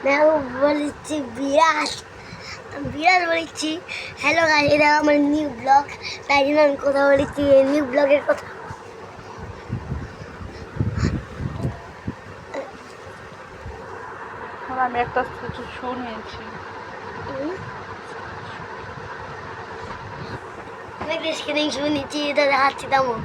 বলেছি বিরাট বিরাট বলেছি। Hello guys, এটা আমার নিউ ব্লগ, তাই জন্য আমি কথা বলেছি নিউ ব্লগের কথা। আমি একটা শু নিয়েছি। স্ক্রিনিং শুনেছি, এটা দেখাচ্ছি তেমন।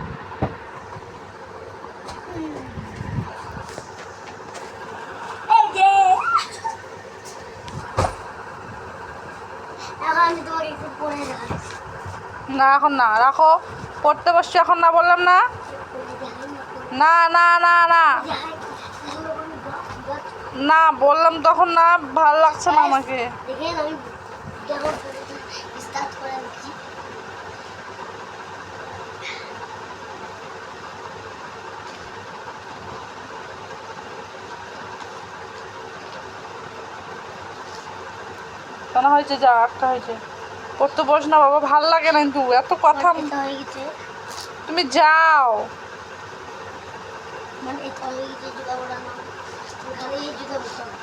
এখন আমি তোমাকে একটু পড়ে দেখাচ্ছি। না এখন না, রাখো। পড়তে বসছি, এখন না বললাম না। না না না না না বললাম তখন না, ভালো লাগছে না আমাকে। দেখেন আমি যখন স্টার্ট করে দিচ্ছি। কেন হয়েছে? যা একটা হয়েছে, পড়তে বস না বাবা, ভাল লাগে না কিন্তু এত কথা। হয়ে গেছে, তুমি যাও। মানে এটা হয়ে গেছে, জুতা পরানো খালি এই জুতা পরতে হবে।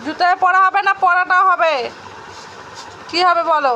জুতায় পরা হবে না, পরাটা হবে। কি হবে বলো?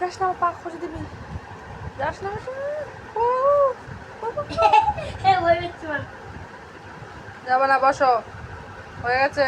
যাস না, পা খসে দিবি। যাস না, যাবে না, বসো, হয়ে গেছে।